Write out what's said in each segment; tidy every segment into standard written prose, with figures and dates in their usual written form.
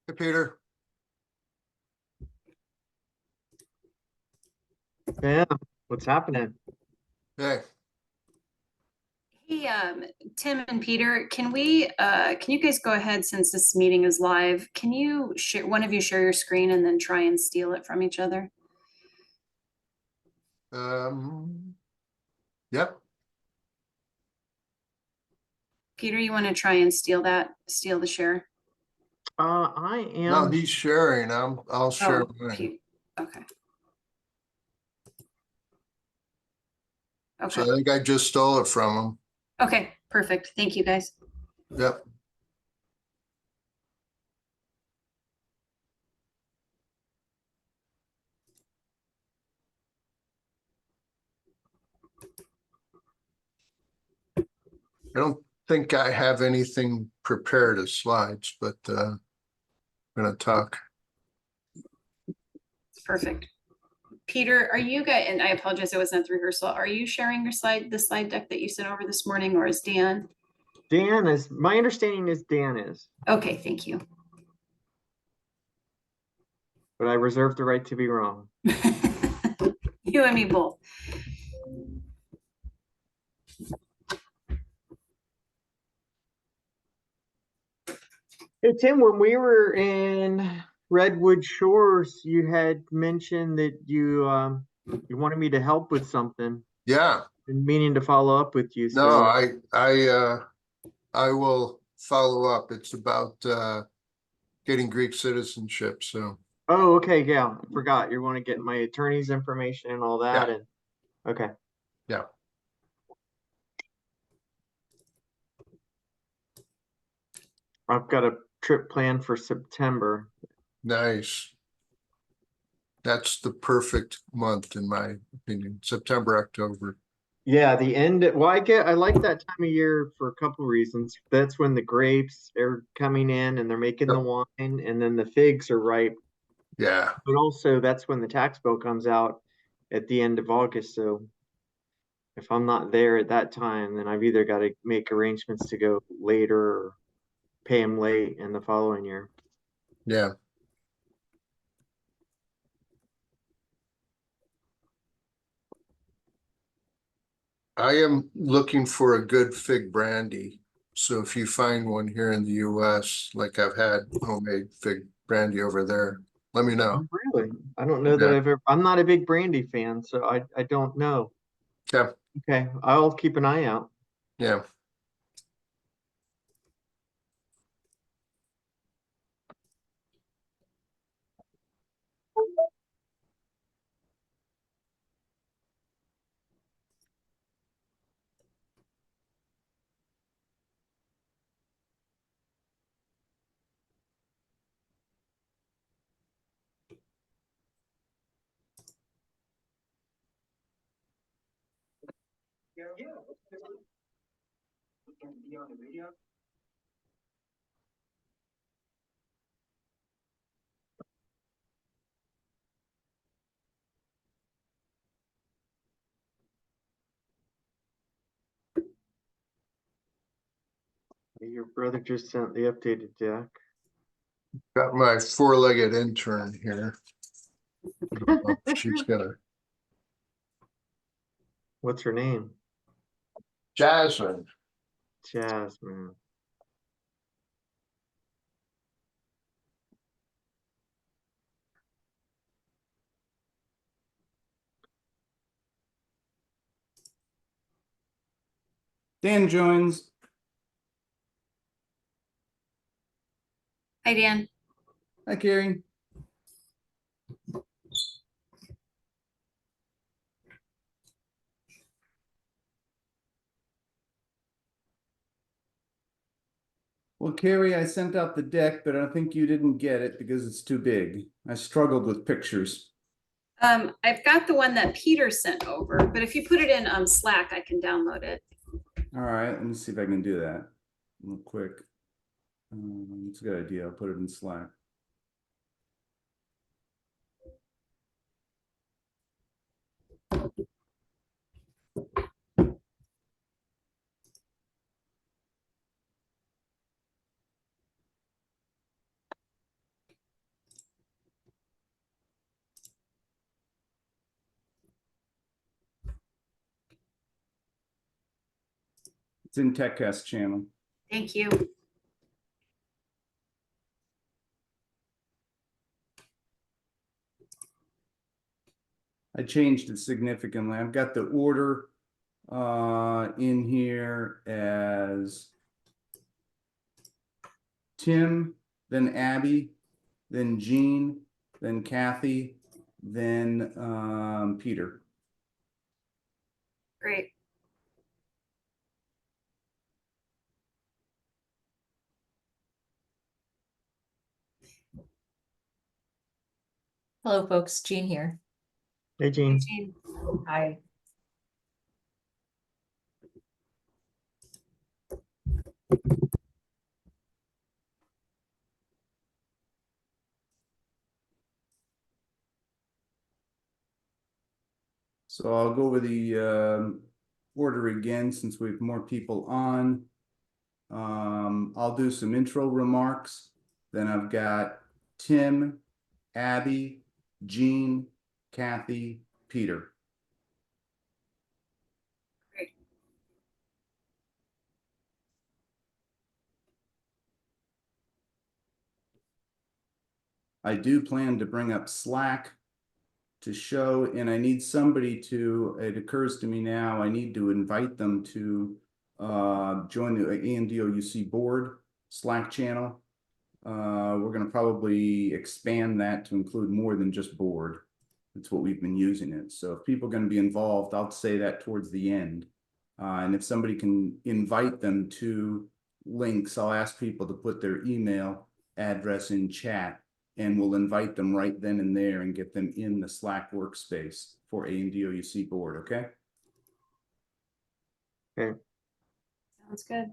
Hey, Peter. Yeah, what's happening? Hey, Hey, Tim and Peter, can you guys go ahead since this meeting is live? Can you share, one of you share your screen and then try and steal it from each other? yep. Peter, you want to try and steal the share? I No, am. he's sharing. I'll share Oh, mine. okay. So Okay, I think I just stole it from him. okay, perfect. Thank you, guys. Yep. I don't think I have anything prepared as slides, but I'm gonna talk. Perfect. Peter, are you guys, and I apologize, I wasn't at the rehearsal. Are you sharing the slide deck that you sent over this morning, or is Dan? Dan is, my understanding is Dan is, Okay, thank you. but I reserve the right to be wrong. You and me both. Hey, Tim, when we were in Redwood Shores, you had mentioned that you wanted me to help with something. Yeah. Been meaning to follow up with you. No, So I will follow up. It's about getting Greek citizenship. So oh, okay, yeah, I forgot. You want to get my attorney's information and all that, Yeah. and okay. yeah. I've got a trip planned for September. Nice. That's the perfect month, in my opinion. September, October. Yeah, the end. Well, I like that time of year for a couple reasons. That's when the grapes are coming in and they're making the Yep. wine, and then the figs are ripe. Yeah. But also, that's when the tax bill comes out at the end of August. So if I'm not there at that time, then I've either got to make arrangements to go later or pay them late in the following year. Yeah. I am looking for a good fig brandy. So if you find one here in the US, like I've had homemade fig brandy over there, let me know. Oh, really? I don't know that Yeah. I've ever. I'm not a big brandy fan, so I don't know. Yeah. Okay, I'll keep an eye out. Yeah. Your brother just sent the updated deck. Got my four-legged intern here. She's gonna. What's her name? Jasmine. Jasmine. Dan joins. Hi, Dan. Hi, Carrie. Well, Carrie, I sent out the deck, but I think you didn't get it because it's too big. I struggled with pictures. I've got the one that Peter sent over, but if you put it in Slack, I can download it. All right, let me see if I can do that real quick. It's a good idea. I'll put it in Slack. It's in TechCast channel. Thank you. I changed it significantly. I've got the order in here as Tim, then Abby, then Jean, then Kathy, then Peter. Great. Hello, folks. Jean here. Hey, Jean. Jean. Hi. So I'll go over the order again since we have more people on. I'll do some intro remarks. Then I've got Tim, Abby, Jean, Kathy, Peter. Great. I do plan to bring up Slack to show, and I need somebody to, it occurs to me now, I need to invite them to join the AnDOUC board Slack channel. We're going to probably expand that to include more than just board. That's what we've been using it. So if people are going to be involved, I'll say that towards the end. And if somebody can invite them to links, I'll ask people to put their email address in chat, and we'll invite them right then and there and get them in the Slack workspace for AnDOUC board, okay? Okay. Sounds good.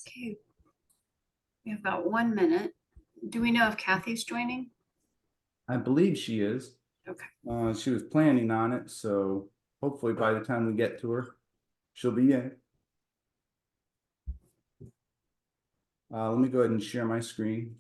Okay. We have about 1 minute. Do we know if Kathy's joining? I believe she is. Okay. She was planning on it, so hopefully by the time we get to her, she'll be in. Let me go ahead and share my screen.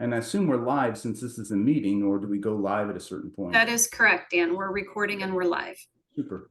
And I assume we're live since this is a meeting, or do we go live at a certain point? That is correct, Dan. We're recording and we're live. Super.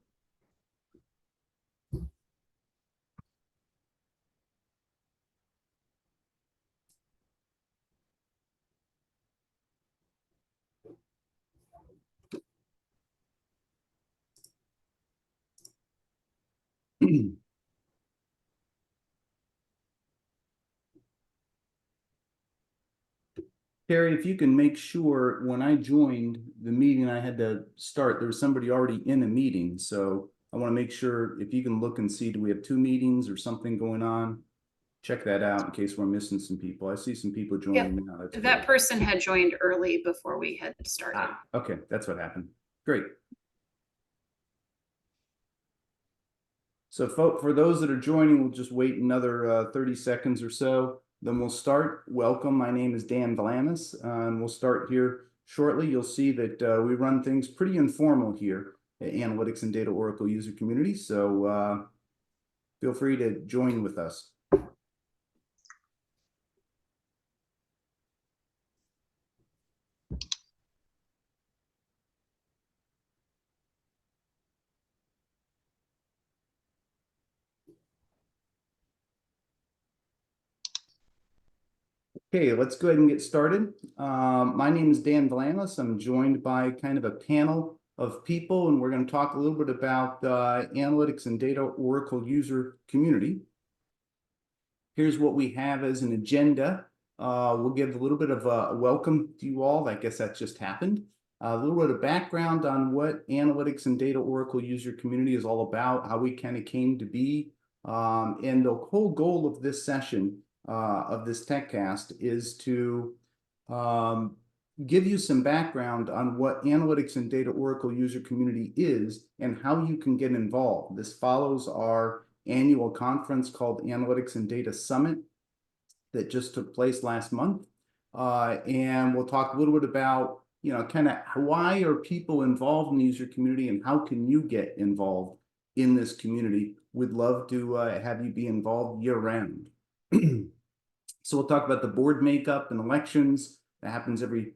Carrie, if you can make sure when I joined the meeting, I had to start, there was somebody already in a meeting. So I want to make sure if you can look and see, do we have 2 meetings or something going on? Check that out in case we're missing some people. I see some people joining now. That's That great. person had joined early before we had started. Ah, okay, that's what happened. Great. So for those that are joining, we'll just wait another 30 seconds or so. Then we'll start. Welcome, my name is Dan Valamis, and we'll start here shortly. You'll see that we run things pretty informal here at Analytics and Data Oracle user community. So feel free to join with us. Okay, let's go ahead and get started. My name is Dan Valanis. I'm joined by kind of a panel of people, and we're going to talk a little bit about analytics and data Oracle user community. Here's what we have as an agenda. We'll give a little bit of a welcome to you all. I guess that just happened. A little bit of background on what analytics and data Oracle user community is all about, how we kind of came to be. And the whole goal of this session, of this TechCast, is to give you some background on what analytics and data Oracle user community is and how you can get involved. This follows our annual conference called Analytics and Data Summit that just took place last month. And we'll talk a little bit about, you know, kind of why are people involved in the user community and how can you get involved in this community. We'd love to have you be involved year round. So we'll talk about the board makeup and elections. That happens every,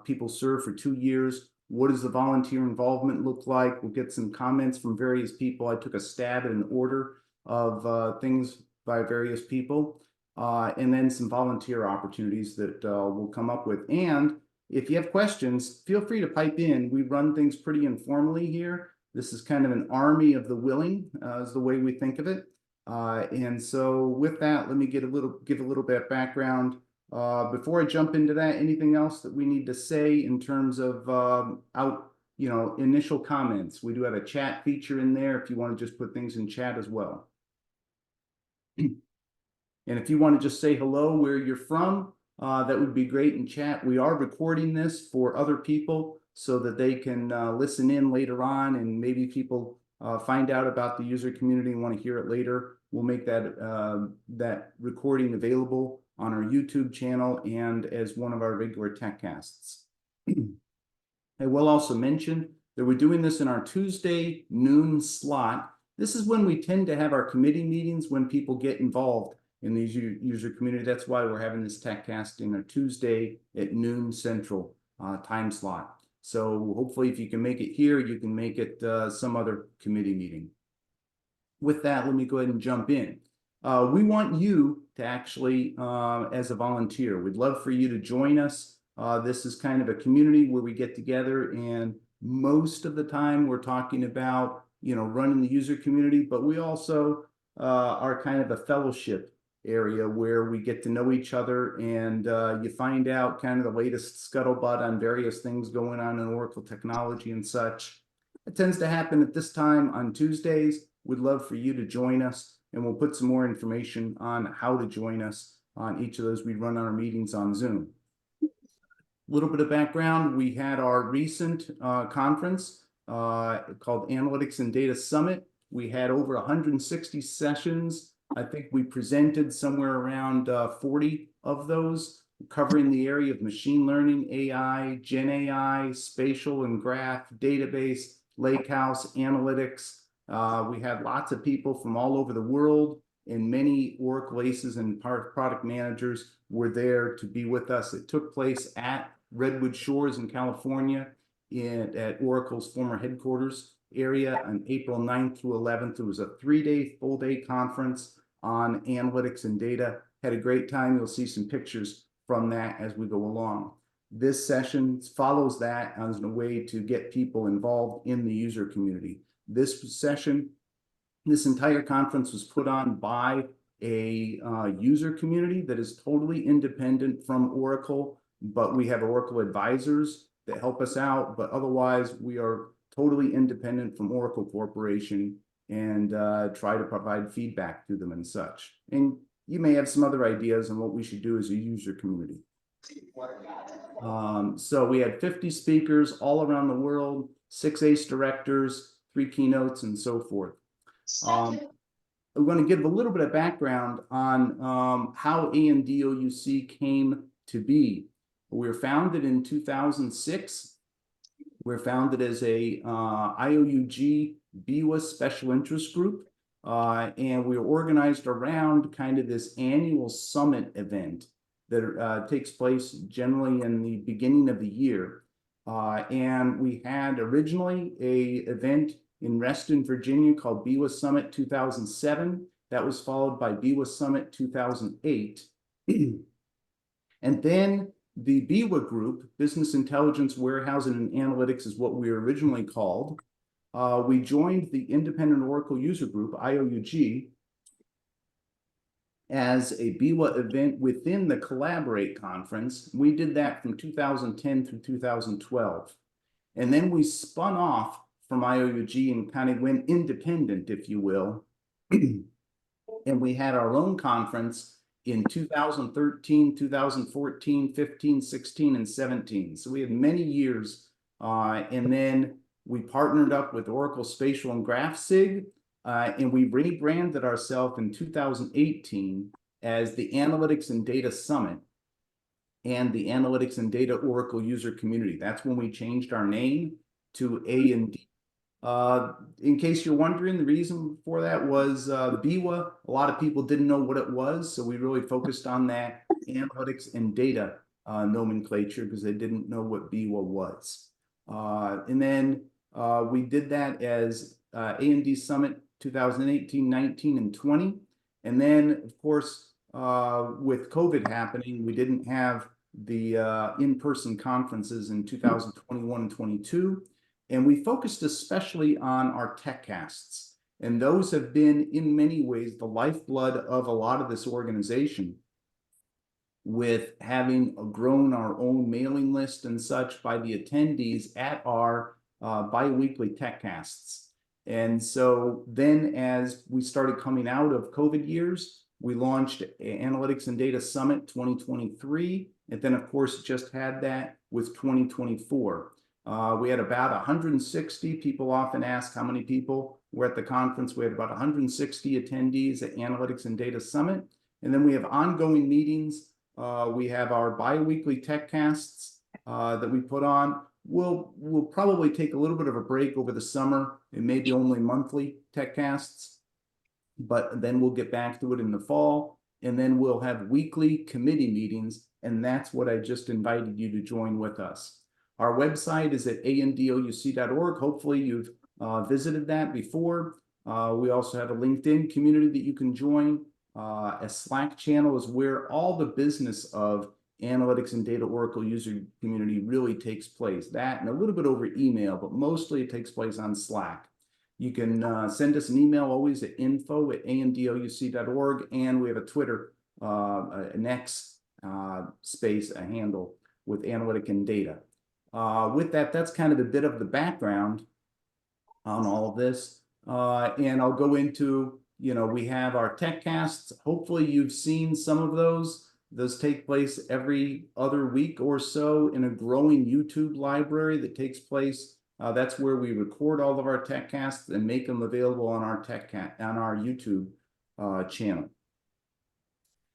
people serve for 2 years. What does the volunteer involvement look like? We'll get some comments from various people. I took a stab at an order of things by various people, and then some volunteer opportunities that we'll come up with. And if you have questions, feel free to pipe in. We run things pretty informally here. This is kind of an army of the willing, is the way we think of it. And so with that, let me give a little bit of background. Before I jump into that, anything else that we need to say in terms of initial comments? We do have a chat feature in there if you want to just put things in chat as well. And if you want to just say hello, where you're from, that would be great in chat. We are recording this for other people so that they can listen in later on, and maybe people find out about the user community and want to hear it later. We'll make that recording available on our YouTube channel and as one of our regular TechCasts. I will also mention that we're doing this in our Tuesday noon slot. This is when we tend to have our committee meetings when people get involved in the user community. That's why we're having this TechCast in a Tuesday at noon Central time slot. So hopefully if you can make it here, you can make it some other committee meeting. With that, let me go ahead and jump in. We want you to actually, as a volunteer, we'd love for you to join us. This is kind of a community where we get together, and most of the time we're talking about, running the user community, but we also are kind of a fellowship area where we get to know each other, and you find out kind of the latest scuttlebutt on various things going on in Oracle technology and such. It tends to happen at this time on Tuesdays. We'd love for you to join us, and we'll put some more information on how to join us on each of those. We run our meetings on Zoom. A little bit of background. We had our recent conference called Analytics and Data Summit. We had over 160 sessions. I think we presented somewhere around 40 of those, covering the area of machine learning, AI, Gen AI, spatial and graph, database, lakehouse, analytics. We had lots of people from all over the world, and many Oracle aces and product managers were there to be with us. It took place at Redwood Shores in California at Oracle's former headquarters area on April 9th through 11th. It was a 3-day, full-day conference on analytics and data. Had a great time. You'll see some pictures from that as we go along. This session follows that as a way to get people involved in the user community. This entire conference was put on by a user community that is totally independent from Oracle, but we have Oracle advisors that help us out, but otherwise we are totally independent from Oracle Corporation and try to provide feedback to them and such. And you may have some other ideas on what we should do as a user community. So we had 50 speakers all around the world, 6 ACE directors, 3 keynotes, and so forth. I'm going to give a little bit of background on how AnDOUC came to be. We were founded in 2006. We're founded as a IOUG BWA special interest group, and we were organized around kind of this annual summit event that takes place generally in the beginning of the year. And we had originally an event in Reston, Virginia called BWA Summit 2007. That was followed by BWA Summit 2008. And then the BIWA group, Business Intelligence, Warehousing, and Analytics is what we were originally called. We joined the Independent Oracle User Group, IOUG, as a BIWA event within the Collaborate conference. We did that from 2010 through 2012. And then we spun off from IOUG and kind of went independent, if you will. And we had our own conference in 2013, 2014, 15, 16, and 17. So we had many years. And then we partnered up with Oracle Spatial and GraphSig, and we rebranded ourselves in 2018 as the Analytics and Data Summit and the Analytics and Data Oracle User Community. That's when we changed our name to AND. In case you're wondering, the reason for that was BIWA. A lot of people didn't know what it was, so we really focused on that analytics and data nomenclature because they didn't know what BIWA was. And then we did that as AND Summit 2018, 19, and 20. And then, of course, with COVID happening, we didn't have the in-person conferences in 2021 and 22. And we focused especially on our tech casts. And those have been, in many ways, the lifeblood of a lot of this organization, with having grown our own mailing list and such by the attendees at our bi-weekly tech casts. And so then as we started coming out of COVID years, we launched Analytics and Data Summit 2023. And then, of course, just had that with 2024. We had about 160 people. Often ask how many people were at the conference. We had about 160 attendees at Analytics and Data Summit. And then we have ongoing meetings. We have our bi-weekly tech casts that we put on. We'll probably take a little bit of a break over the summer and maybe only monthly tech casts, but then we'll get back to it in the fall. And then we'll have weekly committee meetings. And that's what I just invited you to join with us. Our website is at andouc.org. Hopefully you've visited that before. We also have a LinkedIn community that you can join. A Slack channel is where all the business of Analytics and Data Oracle User Community really takes place. That and a little bit over email, but mostly it takes place on Slack. You can send us an email always at info@andouc.org, and we have a Twitter, an X space, a handle with Analytic and Data. With that, that's kind of a bit of the background on all of this. And I'll go into, we have our tech casts. Hopefully you've seen some of those. Those take place every other week or so in a growing YouTube library that takes place. That's where we record all of our tech casts and make them available on our on our YouTube channel.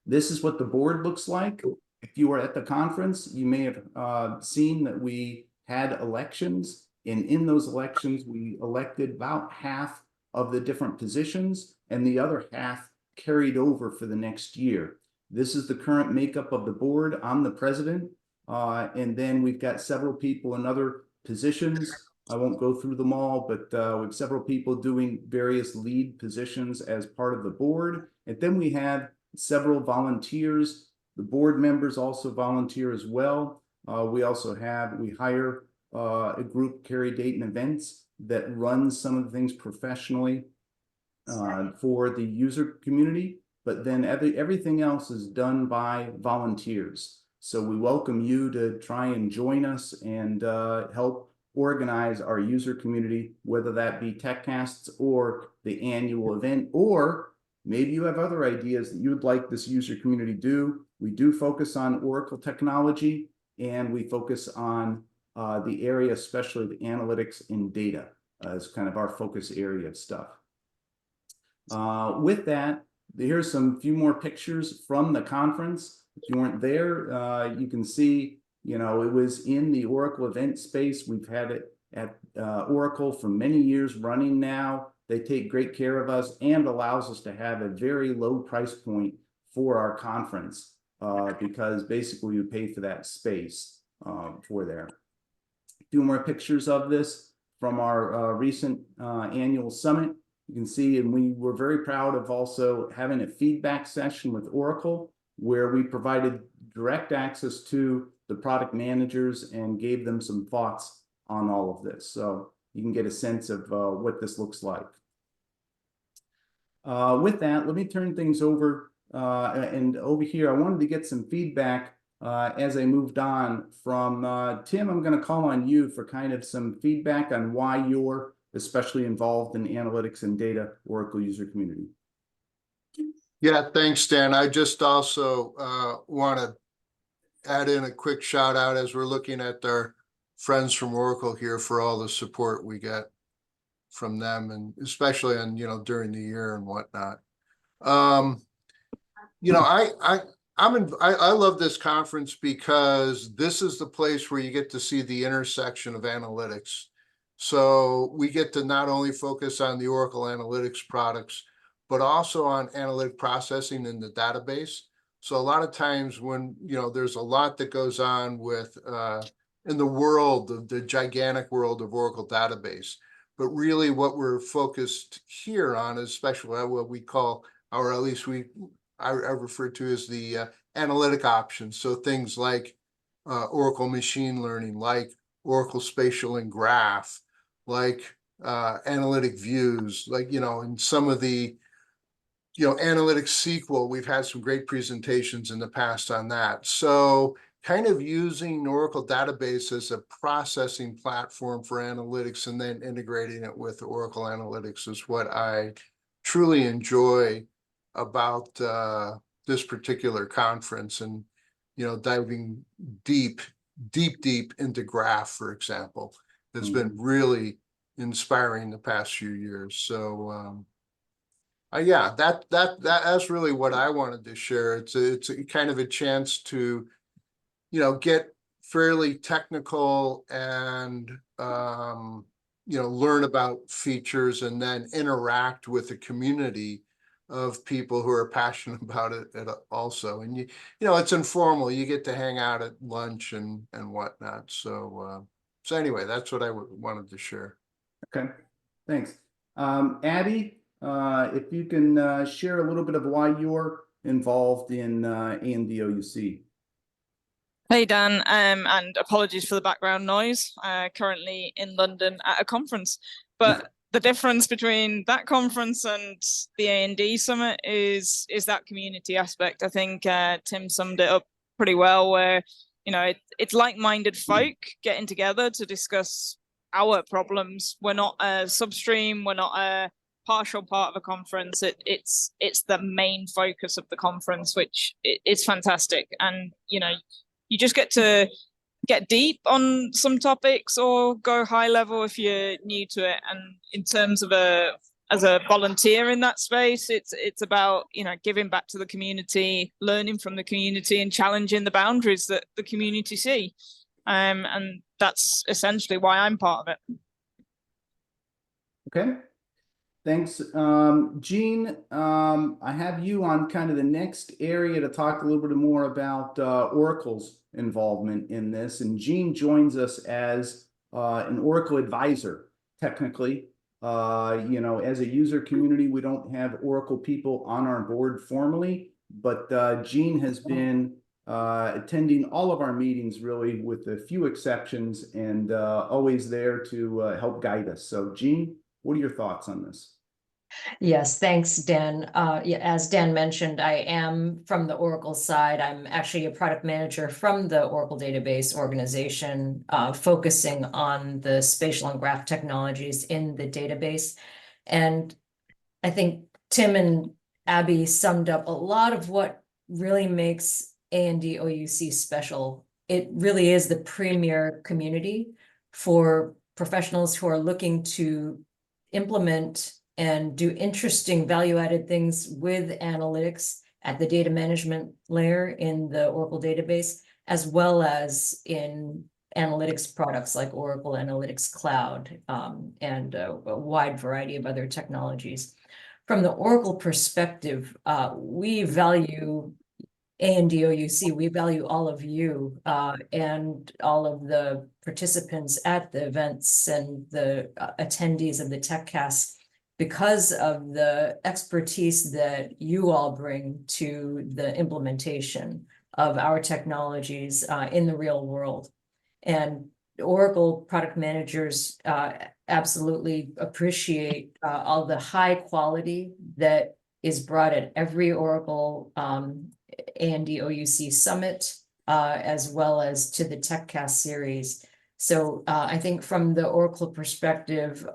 This is what the board looks like. If you were at the conference, you may have seen that we had elections, and in those elections, we elected about half of the different positions, and the other half carried over for the next year. This is the current makeup of the board. I'm the president, and then we've got several people in other positions. I won't go through them all, but we have several people doing various lead positions as part of the board. And then we have several volunteers. The board members also volunteer as well. We hire a group, Carry Date and Events, that runs some of the things professionally for the user community. But then everything else is done by volunteers. So we welcome you to try and join us and help organize our user community, whether that be TechCasts or the annual event, or maybe you have other ideas that you would like this user community to do. We do focus on Oracle technology, and we focus on the area, especially the analytics and data, as kind of our focus area of stuff. With that, here's some few more pictures from the conference. If you weren't there, you can see, it was in the Oracle event space. We've had it at Oracle for many years running now. They take great care of us and allows us to have a very low price point for our conference because basically you pay for that space for there. A few more pictures of this from our recent annual summit. You can see, and we were very proud of also having a feedback session with Oracle where we provided direct access to the product managers and gave them some thoughts on all of this. So you can get a sense of what this looks like. With that, let me turn things over. And over here, I wanted to get some feedback as I moved on from Tim. I'm going to call on you for kind of some feedback on why you're especially involved in analytics and data Oracle user community. Yeah, thanks, Dan. I just also want to add in a quick shout out as we're looking at our friends from Oracle here for all the support we get from them, and especially on, during the year and whatnot. I love this conference because this is the place where you get to see the intersection of analytics. So we get to not only focus on the Oracle Analytics products, but also on analytic processing in the database. So a lot of times when, there's a lot that goes on with in the world of the gigantic world of Oracle database. But really what we're focused here on is especially what we call, or at least I refer to as the analytic options. So things like Oracle Machine Learning, like Oracle Spatial and Graph, like analytic views, like, and some of the, analytics SQL, we've had some great presentations in the past on that. So kind of using Oracle database as a processing platform for analytics and then integrating it with Oracle Analytics is what I truly enjoy about this particular conference, and diving deep into graph, for example, that's been really inspiring the past few years. So yeah, that's really what I wanted to share. It's a kind of a chance to get fairly technical and learn about features and then interact with a community of people who are passionate about it also. And it's informal. You get to hang out at lunch and whatnot. So anyway, that's what I wanted to share. Okay, thanks. Abby, if you can share a little bit of why you're involved in AnDOUC. Hey Dan, and apologies for the background noise. Currently in London at a conference, but the difference between that conference and the A&D Summit is that community aspect. I think Tim summed it up pretty well, where it's like-minded folk getting together to discuss our problems. We're not a substream, we're not a partial part of a conference. It's the main focus of the conference, which is fantastic. And you just get to get deep on some topics or go high level if you're new to it. And in terms of as a volunteer in that space, it's about giving back to the community, learning from the community, and challenging the boundaries that the community see. And that's essentially why I'm part of it. Okay, thanks. Gene, I have you on kind of the next area to talk a little bit more about Oracle's involvement in this. And Gene joins us as an Oracle advisor. Technically, as a user community, we don't have Oracle people on our board formally, but Gene has been attending all of our meetings, really, with a few exceptions, and always there to help guide us. So Gene, what are your thoughts on this? Yes, thanks, Dan. Yeah, as Dan mentioned, I am from the Oracle side. I'm actually a product manager from the Oracle database organization, focusing on the spatial and graph technologies in the database. And I think Tim and Abby summed up a lot of what really makes AnDOUC special. It really is the premier community for professionals who are looking to implement and do interesting value-added things with analytics at the data management layer in the Oracle database, as well as in analytics products like Oracle Analytics Cloud, and a wide variety of other technologies. From the Oracle perspective, we value AnDOUC, we value all of you and all of the participants at the events and the attendees of the TechCast, because of the expertise that you all bring to the implementation of our technologies in the real world. And Oracle product managers absolutely appreciate all the high quality that is brought at every Oracle AnDOUC summit, as well as to the TechCast series. So I think from the Oracle perspective,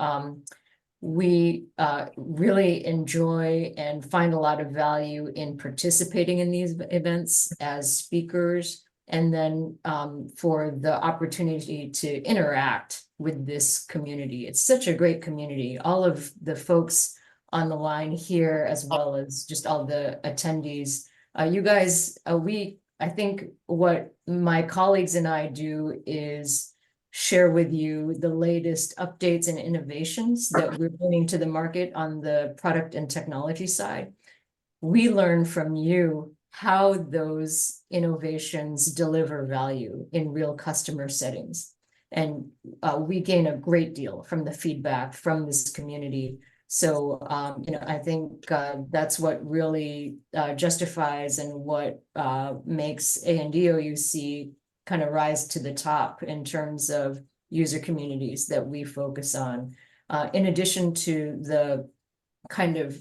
we really enjoy and find a lot of value in participating in these events as speakers, and then for the opportunity to interact with this community. It's such a great community. All of the folks on the line here, as well as just all the attendees. You guys, I think what my colleagues and I do is share with you the latest updates and innovations that we're bringing to the market on the product and technology side. We learn from you how those innovations deliver value in real customer settings. And we gain a great deal from the feedback from this community. So, I think that's what really justifies and what makes AnDOUC kind of rise to the top in terms of user communities that we focus on. In addition to the kind of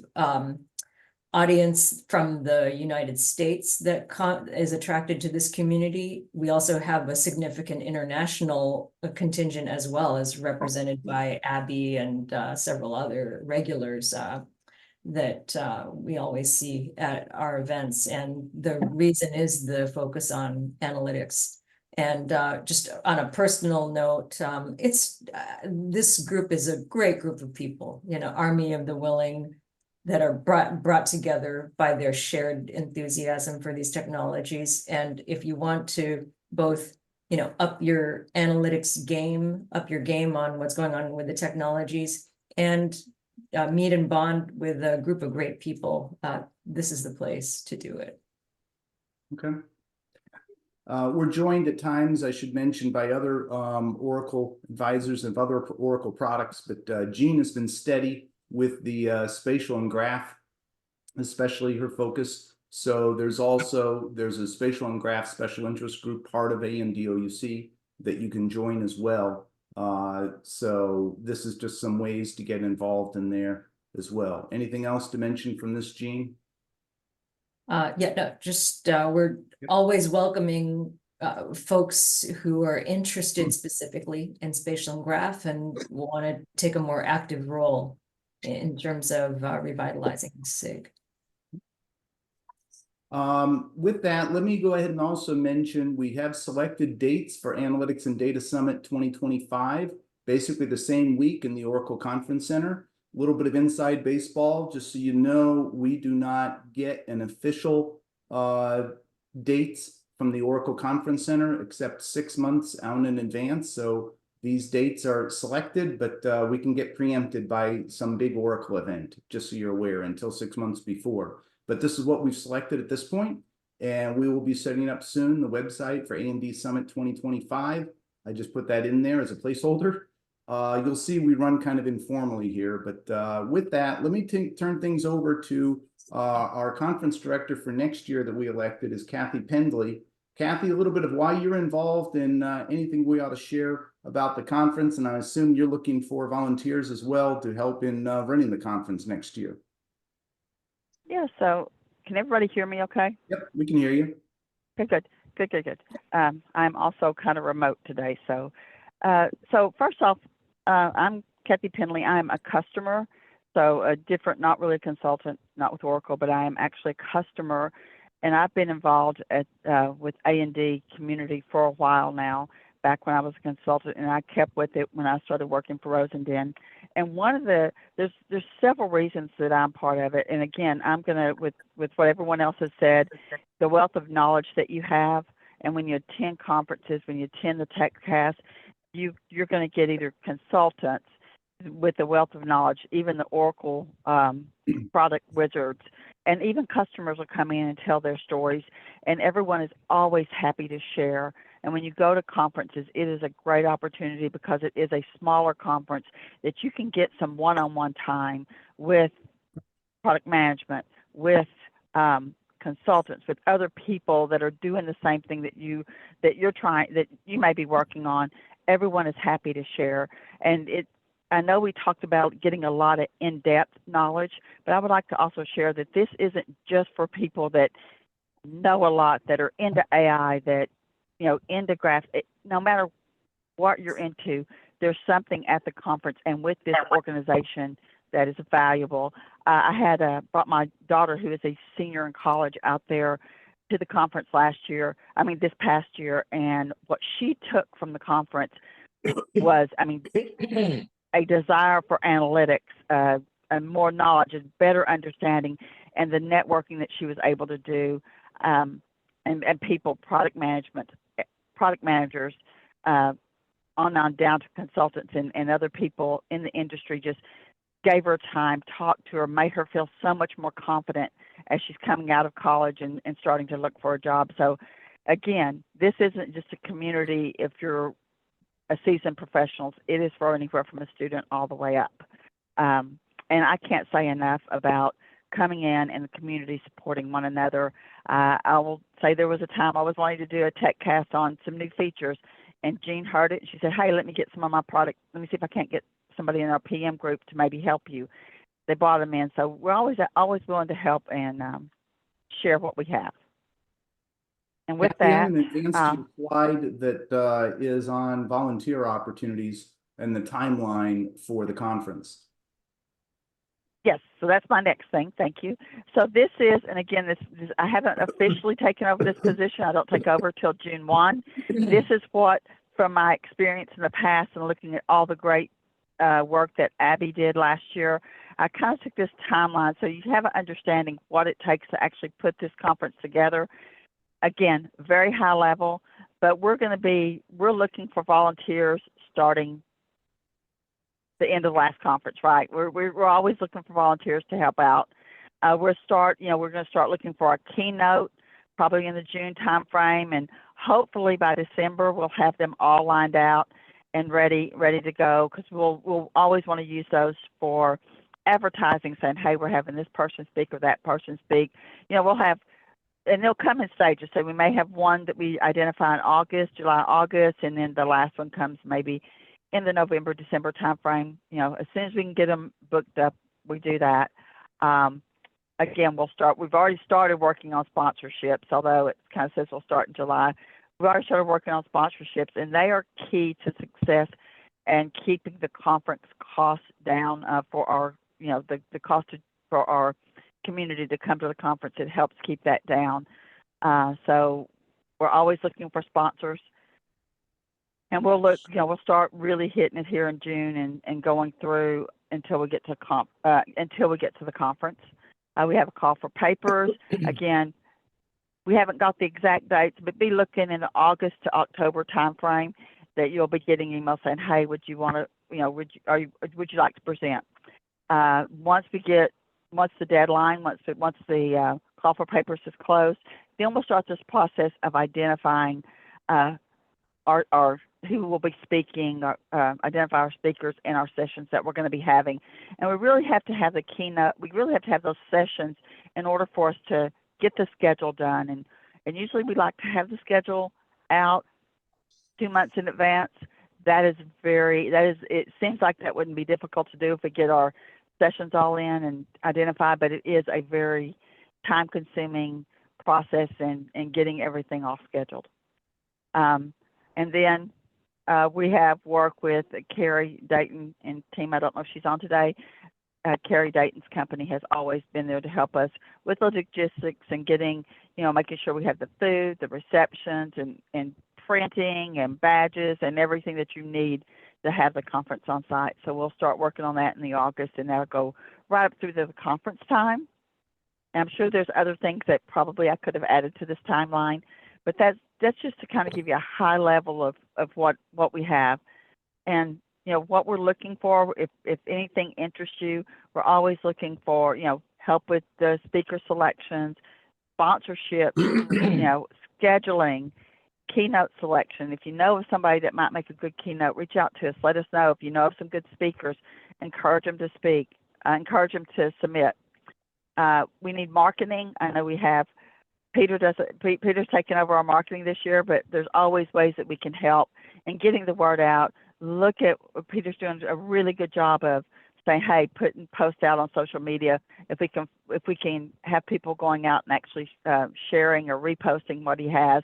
audience from the United States that is attracted to this community, we also have a significant international contingent as well, as represented by Abby and several other regulars that we always see at our events. And the reason is the focus on analytics. And just on a personal note, this group is a great group of people, army of the willing, that are brought together by their shared enthusiasm for these technologies. And if you want to both, up your analytics game, up your game on what's going on with the technologies, and meet and bond with a group of great people, this is the place to do it. Okay. We're joined at times, I should mention, by other Oracle advisors of other Oracle products, but Jean has been steady with the spatial and graph, especially her focus. So there's a spatial and graph special interest group, part of AnDOUC, that you can join as well. So this is just some ways to get involved in there as well. Anything else to mention from this, Jean? Yeah, no, just we're always welcoming folks who are interested specifically in spatial and graph and want to take a more active role in terms of revitalizing SIG. With that, let me go ahead and also mention we have selected dates for Analytics and Data Summit 2025, basically the same week in the Oracle Conference Center. A little bit of inside baseball, just so you know, we do not get an official dates from the Oracle Conference Center except 6 months out in advance. So these dates are selected, but we can get preempted by some big Oracle event, just so you're aware, until 6 months before. But this is what we've selected at this point, and we will be setting up soon the website for A&D Summit 2025. I just put that in there as a placeholder. You'll see we run kind of informally here, but with that, let me turn things over to our conference director for next year that we elected is Kathy Pendley. Kathy, a little bit of why you're involved and anything we ought to share about the conference, and I assume you're looking for volunteers as well to help in running the conference next year. Yeah, so can everybody hear me okay? Yep, we can hear you. Okay, good. I'm also kind of remote today, so first off, I'm Kathy Pendley. I'm a customer, so a different, not really a consultant, not with Oracle, but I am actually a customer, and I've been involved with A&D community for a while now, back when I was a consultant, and I kept with it when I started working for Rosendin. And one of there's several reasons that I'm part of it. And again, I'm gonna, with what everyone else has said, the wealth of knowledge that you have, and when you attend conferences, when you attend the TechCast, you're going to get either consultants with the wealth of knowledge, even the Oracle product wizards, and even customers will come in and tell their stories, and everyone is always happy to share. And when you go to conferences, it is a great opportunity because it is a smaller conference that you can get some one-on-one time with product management, with consultants, with other people that are doing the same thing that you may be working on. Everyone is happy to share. And I know we talked about getting a lot of in-depth knowledge, but I would like to also share that this isn't just for people that know a lot, that are into AI, that, into no matter what you're into, there's something at the conference and with this organization that is valuable. I had brought my daughter, who is a senior in college, out there to the conference this past year, and what she took from the conference was, a desire for analytics, and more knowledge and better understanding, and the networking that she was able to do, and people, product managers, on down to consultants and other people in the industry just gave her time, talked to her, made her feel so much more confident as she's coming out of college and starting to look for a job. So again, this isn't just a community if you're a seasoned professional. It is for anywhere from a student all the way up. And I can't say enough about coming in and the community supporting one another. I will say there was a time I was wanting to do a tech cast on some new features, and Jean heard it. She said, "Hey, let me get some of my product. Let me see if I can't get somebody in our PM group to maybe help you." They brought them in. So we're always willing to help and share what we have. And with Kathy, I that, have an advanced slide that is on volunteer opportunities and the timeline for the conference. yes, so that's my next thing. Thank you. So this is, and again, this I haven't officially taken over this position. I don't take over till June 1. This is what, from my experience in the past and looking at all the great work that Abby did last year, I kind of took this timeline so you have an understanding what it takes to actually put this conference together. Again, very high level, but we're looking for volunteers starting the end of the last conference, right? We're always looking for volunteers to help out. We're going to start looking for a keynote probably in the June timeframe, and hopefully by December we'll have them all lined out and ready to go, because we'll always want to use those for advertising, saying, hey, we're having this person speak or that person speak. We'll have, and they'll come in stages. So we may have one that we identify in July, August, and then the last one comes maybe in the November, December timeframe. As soon as we can get them booked up, we do that. Again, we've already started working on sponsorships, although it kind of says we'll start in July. We've already started working on sponsorships, and they are key to success and keeping the conference costs down for our, the cost for our community to come to the conference. It helps keep that down. So we're always looking for sponsors, and we'll start really hitting it here in June and going through until we get to the conference. We have a call for papers. Again, we haven't got the exact dates, but be looking in the August to October timeframe that you'll be getting emails saying, hey, would you want to, would you like to present? Once the deadline, once the call for papers is closed, then we'll start this process of identifying our who will be speaking, identify our speakers in our sessions that we're going to be having. And we really have to have the keynote. We really have to have those sessions in order for us to get the schedule done. And usually we like to have the schedule out 2 months in advance. It seems like that wouldn't be difficult to do if we get our sessions all in and identified, but it is a very time consuming process in getting everything all scheduled. And then we have work with Carrie Dayton and team. I don't know if she's on today. Carrie Dayton's company has always been there to help us with logistics and getting, making sure we have the food, the receptions, and printing and badges and everything that you need to have the conference on site. So we'll start working on that in the August, and that'll go right up through the conference time. And I'm sure there's other things that probably I could have added to this timeline, but that's just to kind of give you a high level of what we have. And what we're looking for, if anything interests you, we're always looking for, help with the speaker selections, sponsorship, scheduling, keynote selection. If you know of somebody that might make a good keynote, reach out to us. Let us know. If you know of some good speakers, encourage them to speak, encourage them to submit. We need marketing. I know we have Peter's taken over our marketing this year, but there's always ways that we can help in getting the word out. Look at Peter's doing a really good job of saying, hey, putting posts out on social media. If we can have people going out and actually sharing or reposting what he has,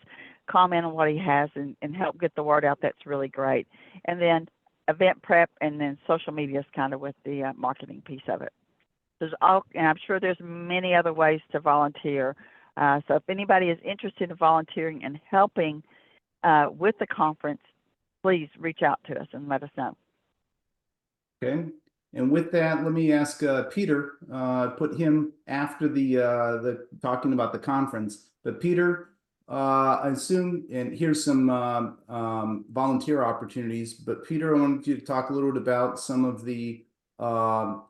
comment on what he has, and help get the word out, that's really great. And then event prep, and then social media is kind of with the marketing piece of it. And I'm sure there's many other ways to volunteer. So if anybody is interested in volunteering and helping with the conference, please reach out to us and let us know. Okay. And with that, let me ask Peter, put him after the talking about the conference. But Peter, I assume, and here's some volunteer opportunities, but Peter, I wanted you to talk a little bit about some of the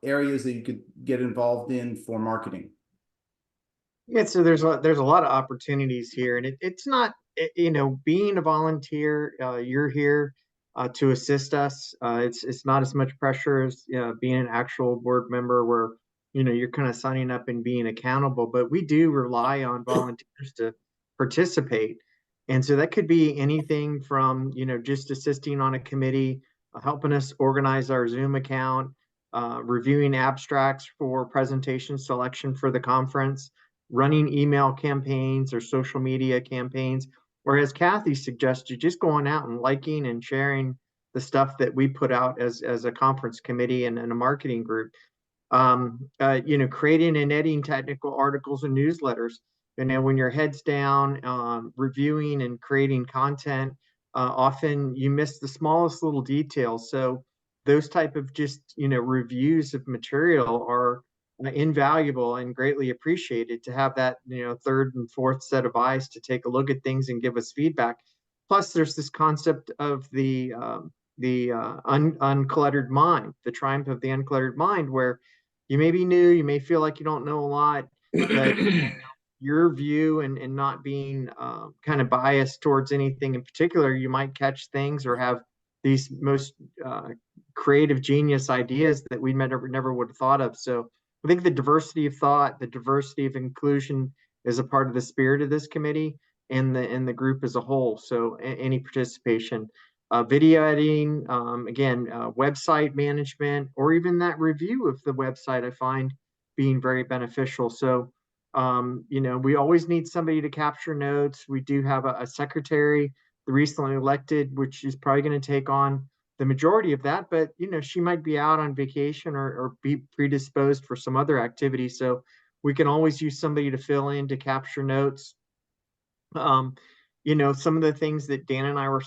areas that you could get involved in for marketing. Yeah, so there's a lot of opportunities here, and it's not, you know, being a volunteer, you're here to assist us. It's not as much pressure as being an actual board member where, you know, you're kind of signing up and being accountable, but we do rely on volunteers to participate. And so that could be anything from, you know, just assisting on a committee, helping us organize our Zoom account, reviewing abstracts for presentation selection for the conference, running email campaigns or social media campaigns, or as Kathy suggested, just going out and liking and sharing the stuff that we put out as a conference committee and a marketing group. You know, creating and editing technical articles and newsletters. You know, when your head's down, reviewing and creating content, often you miss the smallest little details. So those type of just, you know, reviews of material are invaluable and greatly appreciated to have that, you know, third and fourth set of eyes to take a look at things and give us feedback. Plus, there's this concept of the uncluttered mind, the triumph of the uncluttered mind, where you may be new, you may feel like you don't know a lot, but your view and not being kind of biased towards anything in particular, you might catch things or have these most creative genius ideas that we never would have thought of. So I think the diversity of thought, the diversity of inclusion is a part of the spirit of this committee and the group as a whole. So any participation, video editing, again, website management, or even that review of the website, I find being very beneficial. So, you know, we always need somebody to capture notes. We do have a secretary, the recently elected, which is probably going to take on the majority of that, but you know, she might be out on vacation or be predisposed for some other activity. So we can always use somebody to fill in to capture notes. You know, some of the things that Dan and I were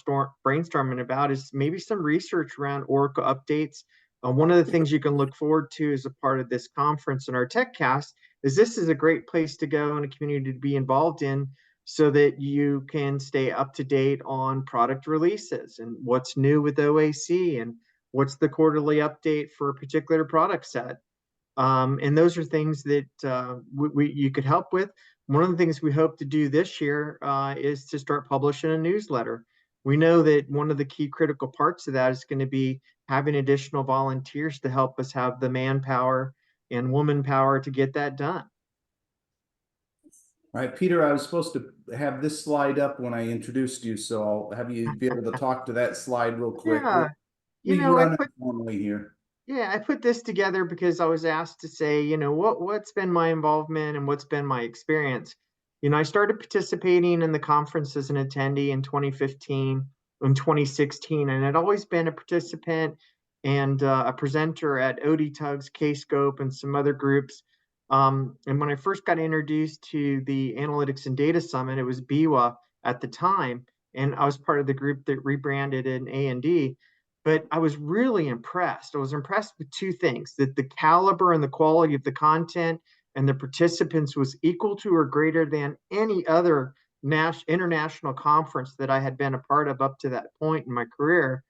brainstorming about is maybe some research around Oracle updates. One of the things you can look forward to as a part of this conference and our TechCast is this is a great place to go and a community to be involved in, so that you can stay up to date on product releases and what's new with OAC and what's the quarterly update for a particular product set. And those are things that you could help with. One of the things we hope to do this year is to start publishing a newsletter. We know that one of the key critical parts of that is going to be having additional volunteers to help us have the manpower and woman power to get that done. All right, Peter, I was supposed to have this slide up when I introduced you, so I'll have you be able to talk to that slide real quick. Yeah, you We know, run it formally here. Yeah, I put this together because I was asked to say, you know, what's been my involvement and what's been my experience. You know, I started participating in the conference as an attendee in 2015 and 2016, and I'd always been a participant and a presenter at ODTUGS, Kscope, and some other groups. And when I first got introduced to the Analytics and Data Summit, it was BIWA at the time, and I was part of the group that rebranded in A&D. But I was really impressed. I was impressed with two things: that the caliber and the quality of the content and the participants was equal to or greater than any other international conference that I had been a part of up to that point in my career.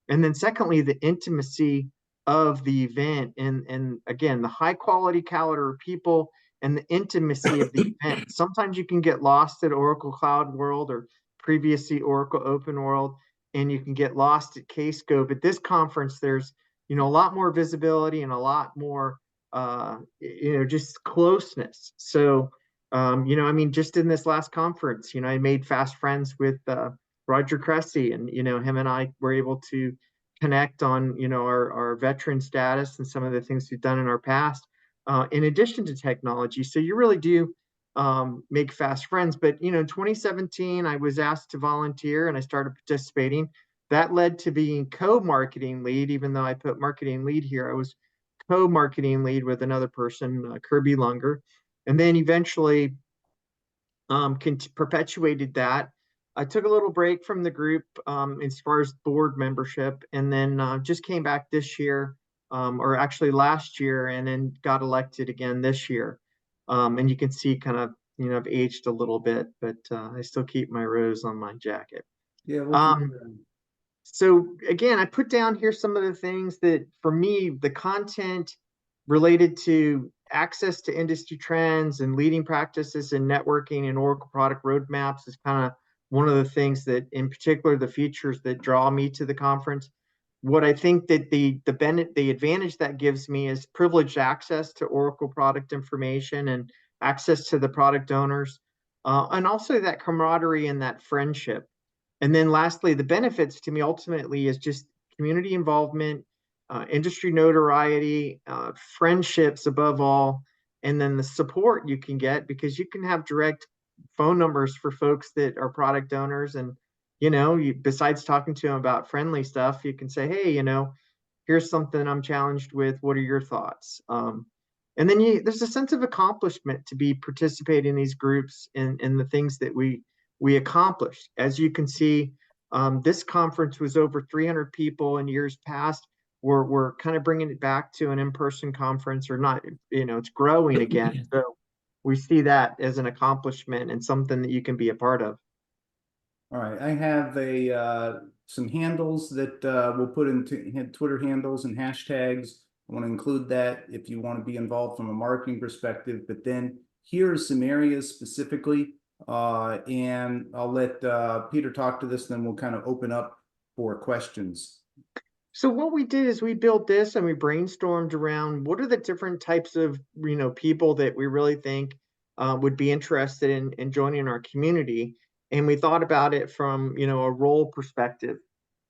And then secondly, the intimacy of the event and again, the high quality caliber of people and the intimacy of the event. Sometimes you can get lost at Oracle Cloud World or previously Oracle Open World, and you can get lost at Kscope. At this conference, there's, you know, a lot more visibility and a lot more, you know, just closeness. So You know, I mean, just in this last conference, you know, I made fast friends with Roger Cressy, and you know, him and I were able to connect on, you know, our veteran status and some of the things we've done in our past, in addition to technology. So you really do make fast friends. But you know, in 2017, I was asked to volunteer, and I started participating. That led to being co-marketing lead, even though I put marketing lead here. I was co-marketing lead with another person, Kirby Lunger, and then eventually perpetuated that. I took a little break from the group as far as board membership, and then just came back this year, or actually last year, and then got elected again this year. And you can see kind of, you know, I've aged a little bit, but I still keep my rose on my jacket. Yeah, Um, so again, I put down here some of the things that for me, the content related to access to industry trends and leading practices in networking and Oracle product roadmaps is kind of one of the things that, in particular, the features that draw me to the conference. What I think that the advantage that gives me is privileged access to Oracle product information and access to the product owners, and also that camaraderie and that friendship. And then lastly, the benefits to me ultimately is just community involvement, industry notoriety, friendships above all, and then the support you can get because you can have direct phone numbers for folks that are product owners. And, you know, besides talking to them about friendly stuff, you can say, hey, you know, here's something I'm challenged with. What are your thoughts? And then there's a sense of accomplishment to be participating in these groups and the things that we accomplished. As you can see, this conference was over 300 people in years past. We're kind of bringing it back to an in-person conference, or not, you know, it's growing again. So we see that as an accomplishment and something that you can be a part of. All right, I have some handles that we'll put into Twitter handles and hashtags. I want to include that if you want to be involved from a marketing perspective. But then here are some areas specifically, and I'll let Peter talk to this, then we'll kind of open up for questions. So what we did is we built this and we brainstormed around what are the different types of, you know, people that we really think would be interested in joining our community. And we thought about it from, you know, a role perspective.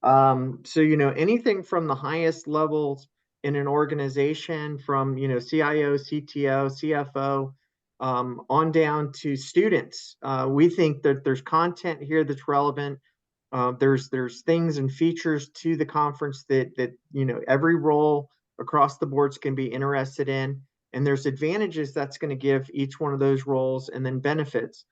So, you know, anything from the highest levels in an organization, from, you know, CIO, CTO, CFO, on down to students. We think that there's content here that's relevant. There's things and features to the conference that you know every role across the boards can be interested in, and there's advantages that's going to give each one of those roles, and then benefits.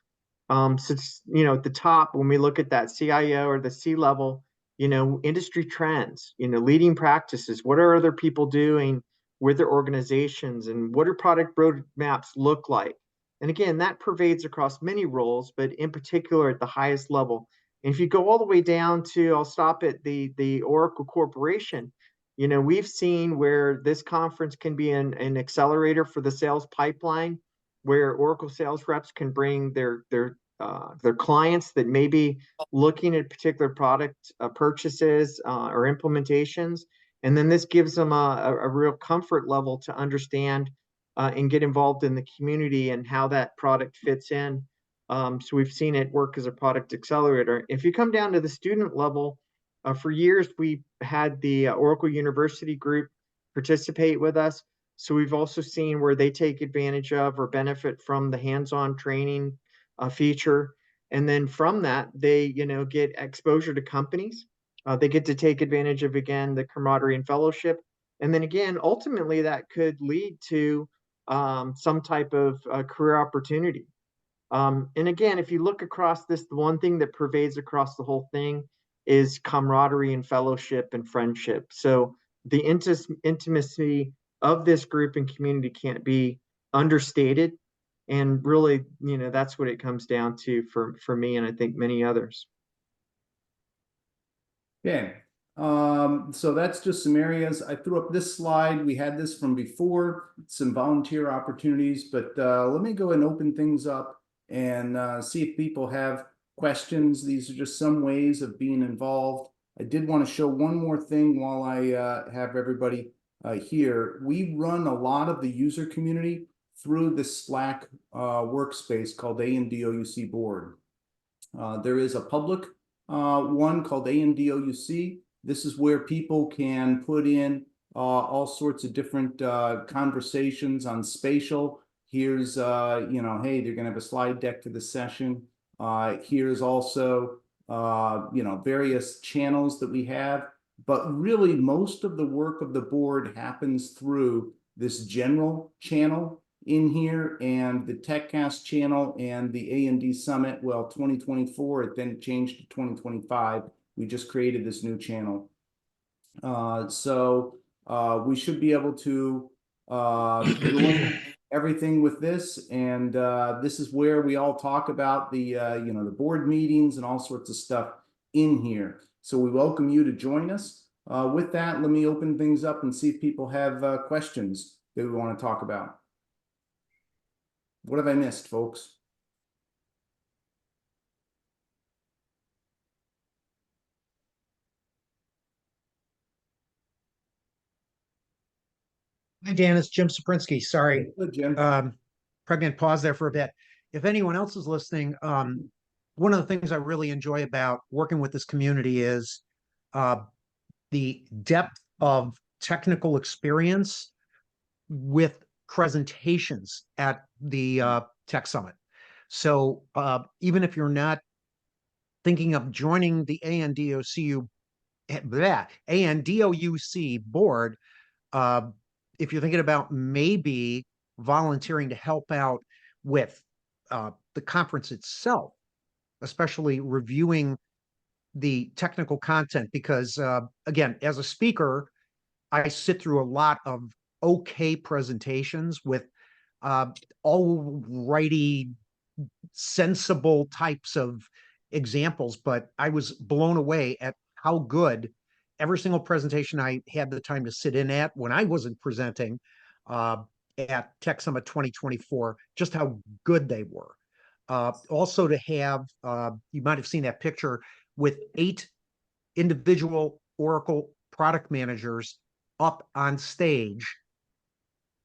So it's, you know, at the top when we look at that CIO or the C level, you know, industry trends, you know, leading practices. What are other people doing with their organizations, and what do product roadmaps look like? And again, that pervades across many roles, but in particular at the highest level. And if you go all the way down to, I'll stop at the Oracle Corporation, you know, we've seen where this conference can be an accelerator for the sales pipeline, where Oracle sales reps can bring their clients that may be looking at particular product purchases or implementations. And then this gives them a real comfort level to understand and get involved in the community and how that product fits in. So we've seen it work as a product accelerator. If you come down to the student level, for years we had the Oracle University group participate with us. So we've also seen where they take advantage of or benefit from the hands-on training feature. And then from that, they, you know, get exposure to companies. They get to take advantage of, again, the camaraderie and fellowship. And then again, ultimately that could lead to some type of career opportunity. And again, if you look across this, the one thing that pervades across the whole thing is camaraderie and fellowship and friendship. So the intimacy of this group and community can't be understated. And really, you know, that's what it comes down to for me, and I think many others. Okay, so that's just some areas. I threw up this slide. We had this from before, some volunteer opportunities, but let me go and open things up and see if people have questions. These are just some ways of being involved. I did want to show one more thing while I have everybody here. We run a lot of the user community through the Slack workspace called AnDOUC board. There is a public one called AnDOUC. This is where people can put in all sorts of different conversations on spatial. Here's, you know, hey, they're going to have a slide deck to the session. Here's also, you know, various channels that we have. But really, most of the work of the board happens through this general channel in here, and the TechCast channel and the A&D Summit. Well, 2024, it then changed to 2025. We just created this new channel. So we should be able to join everything with this, and this is where we all talk about the you know, the board meetings and all sorts of stuff in here. So we welcome you to join us. With that, let me open things up and see if people have questions that we want to talk about. What have I missed, folks? Hi, Dan, it's Jim Saprinsky. Sorry, Good, Jim. probably gonna pause there for a bit. If anyone else is listening, one of the things I really enjoy about working with this community is the depth of technical experience with presentations at the Tech Summit. So even if you're not thinking of joining the AnDOUC board, if you're thinking about maybe volunteering to help out with the conference itself, especially reviewing the technical content, because again, as a speaker, I sit through a lot of okay presentations with alrighty, sensible types of examples, but I was blown away at how good every single presentation I had the time to sit in at when I wasn't presenting at Tech Summit 2024, just how good they were. Also to have, you might have seen that picture with 8 individual Oracle product managers up on stage,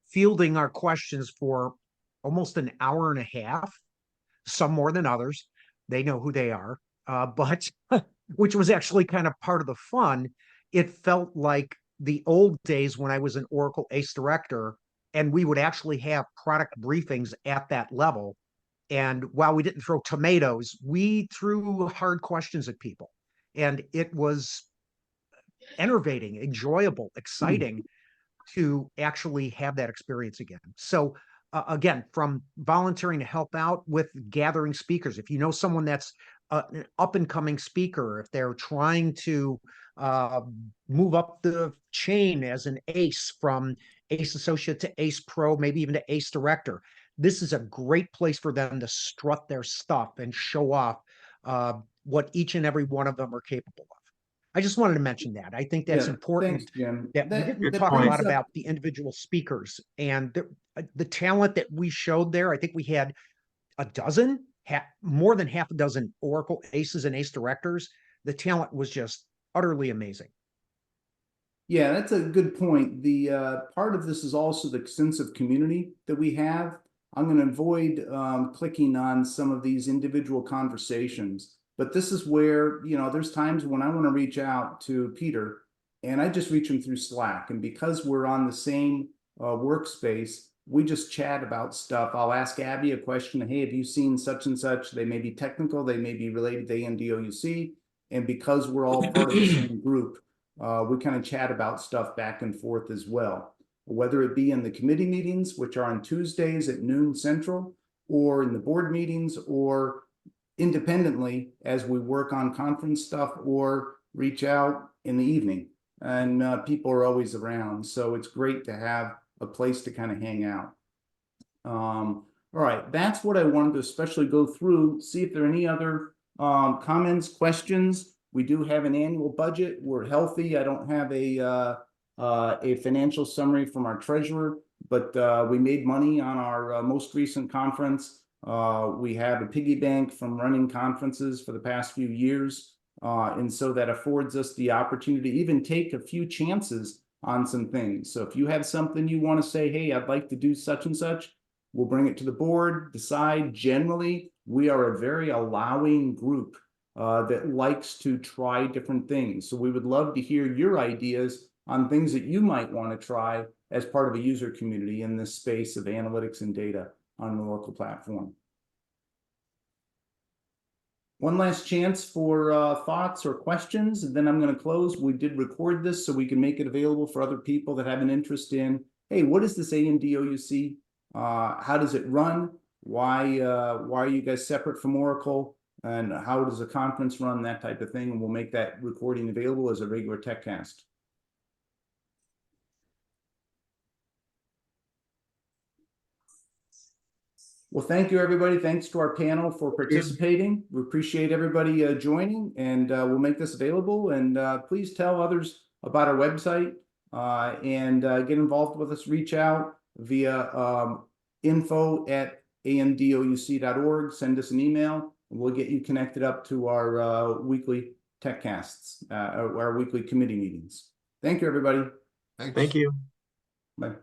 fielding our questions for almost an hour and a half, some more than others. They know who they are, but which was actually kind of part of the fun. It felt like the old days when I was an Oracle ACE director, and we would actually have product briefings at that level. And while we didn't throw tomatoes, we threw hard questions at people. And it was enervating, enjoyable, exciting to actually have that experience again. So again, from volunteering to help out with gathering speakers, if you know someone that's an up and coming speaker, if they're trying to move up the chain as an ACE, from ACE associate to ACE pro, maybe even to ACE director, this is a great place for them to strut their stuff and show off what each and every one of them are capable of. I just wanted to mention that. I think that's important. Thanks, Jim. That we didn't good talk a point. lot about the individual speakers and the talent that we showed there. I think we had more than half a dozen Oracle ACEs and ACE directors. The talent was just utterly amazing. Yeah, that's a good point. The part of this is also the sense of community that we have. I'm going to avoid clicking on some of these individual conversations, but this is where, you know, there's times when I want to reach out to Peter and I just reach him through Slack. And because we're on the same workspace, we just chat about stuff. I'll ask Abby a question. Hey, have you seen such and such? They may be technical. They may be related to AnDOUC. And because we're all part of the same group, we kind of chat about stuff back and forth as well, whether it be in the committee meetings, which are on Tuesdays at noon Central, or in the board meetings, or independently as we work on conference stuff, or reach out in the evening. And people are always around. So it's great to have a place to kind of hang out. All right, that's what I wanted to especially go through, see if there are any other comments, questions. We do have an annual budget. We're healthy. I don't have a financial summary from our treasurer, but we made money on our most recent conference. We have a piggy bank from running conferences for the past few years. And so that affords us the opportunity to even take a few chances on some things. So if you have something you want to say, hey, I'd like to do such and such, We'll bring it to the board, decide. Generally, we are a very allowing group that likes to try different things. So we would love to hear your ideas on things that you might want to try as part of a user community in this space of analytics and data on the Oracle platform. One last chance for thoughts or questions, and then I'm going to close. We did record this so we can make it available for other people that have an interest in, hey, what is this AnDOUC? How does it run? Why are you guys separate from Oracle? And how does a conference run? That type of thing. And we'll make that recording available as a regular TechCast. Well, thank you, everybody. Thanks to our panel for participating. We appreciate everybody joining, and we'll make this available. And please tell others about our website and get involved with us. Reach out via info@andouc.org. Send us an email, and we'll get you connected up to our weekly TechCasts, our weekly committee meetings. Thank you, everybody. Thanks. Thank you. Bye.